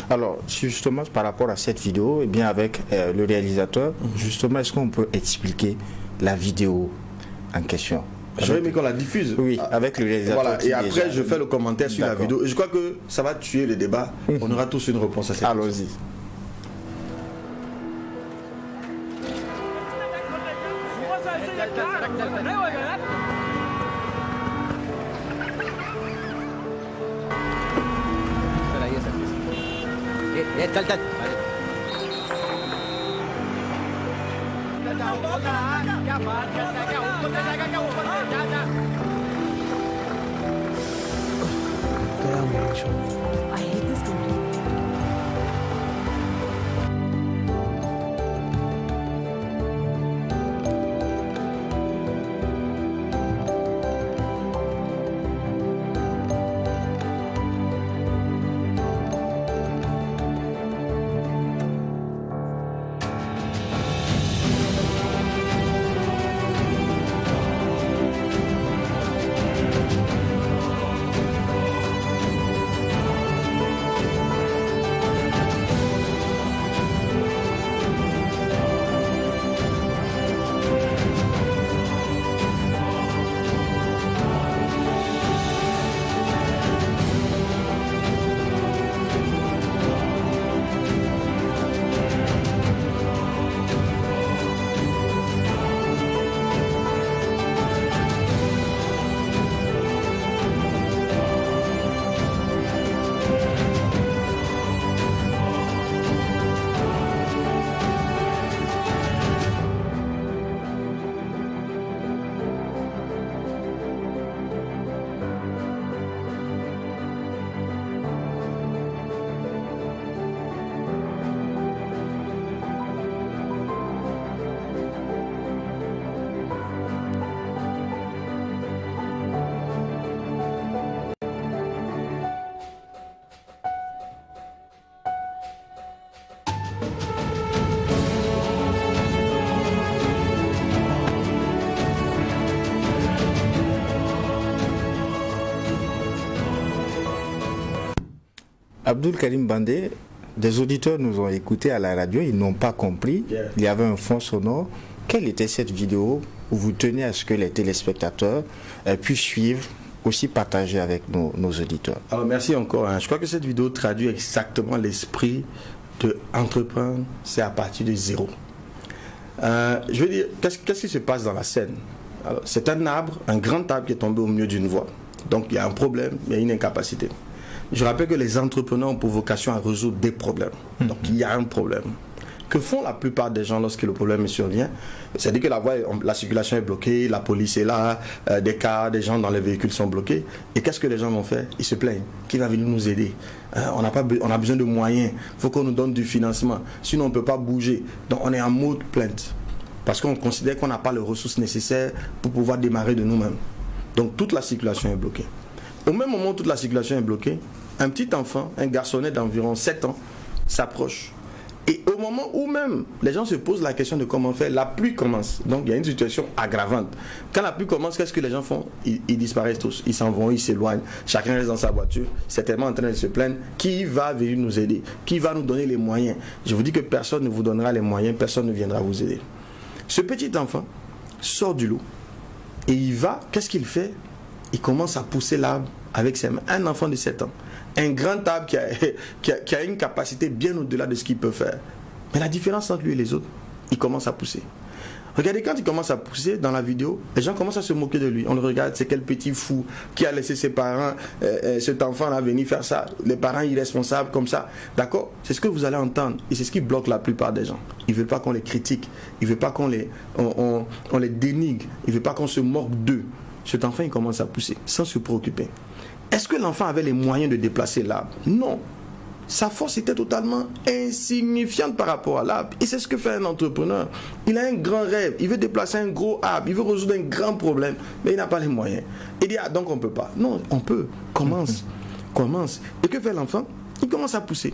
Alors, justement, par rapport à cette vidéo, eh bien, avec le réalisateur, justement, est-ce qu'on peut expliquer la vidéo en question? J'aurais aimé qu'on la diffuse. Oui, avec le réalisateur. Voilà, et après, je fais le commentaire sur la vidéo. Et je crois que ça va tuer le débat. On aura tous une réponse à cette question. Allons-y. I hate this country. Abdul Karim Bandé, des auditeurs nous ont écoutés à la radio, ils n'ont pas compris. Il y avait un fond sonore. Quelle était cette vidéo où vous tenez à ce que les téléspectateurs puissent suivre, aussi partager avec nos auditeurs? Alors merci encore. Je crois que cette vidéo traduit exactement l'esprit de entreprendre, c'est à partir de zéro. Je veux dire, qu'est-ce qui se passe dans la scène? Alors, c'est un arbre, un grand arbre qui est tombé au milieu d'une voie. Donc il y a un problème, il y a une incapacité. Je rappelle que les entrepreneurs ont pour vocation à résoudre des problèmes. Donc il y a un problème. Que font la plupart des gens lorsque le problème survient? C'est-à-dire que la circulation est bloquée, la police est là, des gens dans les véhicules sont bloqués. Et qu'est-ce que les gens vont faire? Ils se plaignent. Qui va venir nous aider? On a besoin de moyens. Il faut qu'on nous donne du financement. Sinon, on ne peut pas bouger. Donc on est en mode plainte. Parce qu'on considère qu'on n'a pas les ressources nécessaires pour pouvoir démarrer de nous-mêmes. Donc toute la circulation est bloquée. Au même moment où toute la circulation est bloquée, un petit enfant, un garçonnet d'environ 7 ans, s'approche. Et au moment où même les gens se posent la question de comment faire, la pluie commence. Donc il y a une situation aggravante. Quand la pluie commence, qu'est-ce que les gens font? Ils disparaissent tous. Ils s'en vont, ils s'éloignent. Chacun reste dans sa voiture, certainement en train de se plaindre. Qui va venir nous aider? Qui va nous donner les moyens? Je vous dis que personne ne vous donnera les moyens, personne ne viendra vous aider. Ce petit enfant sort du lot et il va, qu'est-ce qu'il fait? Il commence à pousser l'arbre avec ses mains. Un enfant de 7 ans. Un grand arbre qui a une capacité bien au-delà de ce qu'il peut faire. Mais la différence entre lui et les autres, il commence à pousser. Regardez, quand il commence à pousser dans la vidéo, les gens commencent à se moquer de lui. On le regarde, c'est quel petit fou qui a laissé ses parents, cet enfant-là venir faire ça. Les parents irresponsables comme ça. D'accord? C'est ce que vous allez entendre. Et c'est ce qui bloque la plupart des gens. Ils ne veulent pas qu'on les critique. Ils ne veulent pas qu'on les dénigre. Ils ne veulent pas qu'on se moque d'eux. Cet enfant, il commence à pousser sans se préoccuper. Est-ce que l'enfant avait les moyens de déplacer l'arbre? Non. Sa force était totalement insignifiante par rapport à l'arbre. Et c'est ce que fait un entrepreneur. Il a un grand rêve. Il veut déplacer un gros arbre. Il veut résoudre un grand problème. Mais il n'a pas les moyens. Il dit, ah, donc on ne peut pas. Non, on peut. Commence. Commence. Et que fait l'enfant? Il commence à pousser.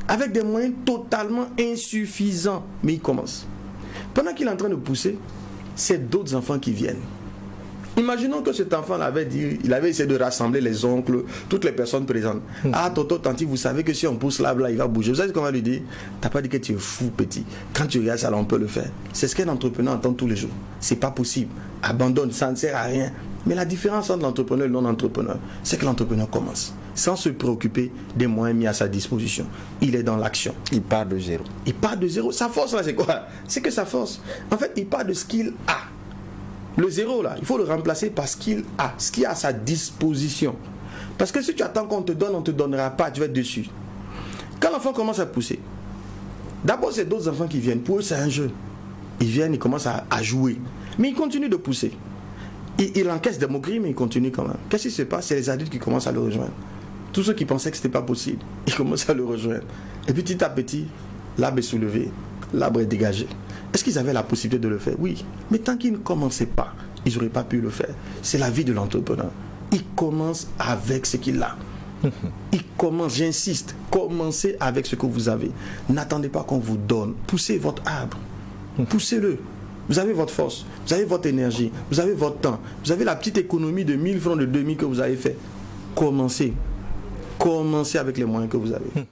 Avec des moyens totalement insuffisants. Mais il commence. Pendant qu'il est en train de pousser, c'est d'autres enfants qui viennent. Imaginons que cet enfant l'avait dit, il avait essayé de rassembler les oncles, toutes les personnes présentes. Ah, tonton, tanti, vous savez que si on pousse l'arbre là, il va bouger. Vous savez comment lui dire? T'as pas dit que tu es fou, petit. Quand tu regardes ça, là, on peut le faire. C'est ce qu'un entrepreneur entend tous les jours. C'est pas possible. Abandonne, ça ne sert à rien. Mais la différence entre l'entrepreneur et le non-entrepreneur, c'est que l'entrepreneur commence sans se préoccuper des moyens mis à sa disposition. Il est dans l'action. Il part de zéro. Il part de zéro. Sa force là, c'est quoi? C'est que sa force, en fait, il part de ce qu'il a. Le zéro là, il faut le remplacer par ce qu'il a, ce qu'il a à sa disposition. Parce que si tu attends qu'on te donne, on ne te donnera pas, tu vas être déçu. Quand l'enfant commence à pousser, d'abord c'est d'autres enfants qui viennent. Pour eux c'est un jeu. Ils viennent, ils commencent à jouer. Mais ils continuent de pousser. Il encaisse des moqueries, mais il continue quand même. Qu'est-ce qui se passe? C'est les adultes qui commencent à le rejoindre. Tous ceux qui pensaient que ce n'était pas possible, ils commencent à le rejoindre. Et petit à petit, l'arbre est soulevé, l'arbre est dégagé. Est-ce qu'ils avaient la possibilité de le faire? Oui. Mais tant qu'ils ne commençaient pas, ils n'auraient pas pu le faire. C'est la vie de l'entrepreneur. Il commence avec ce qu'il a. Il commence, j'insiste, commencez avec ce que vous avez. N'attendez pas qu'on vous donne. Poussez votre arbre. Poussez-le. Vous avez votre force, vous avez votre énergie, vous avez votre temps, vous avez la petite économie de 1000 francs, de 2000 que vous avez fait. Commencez. Commencez avec les moyens que vous avez.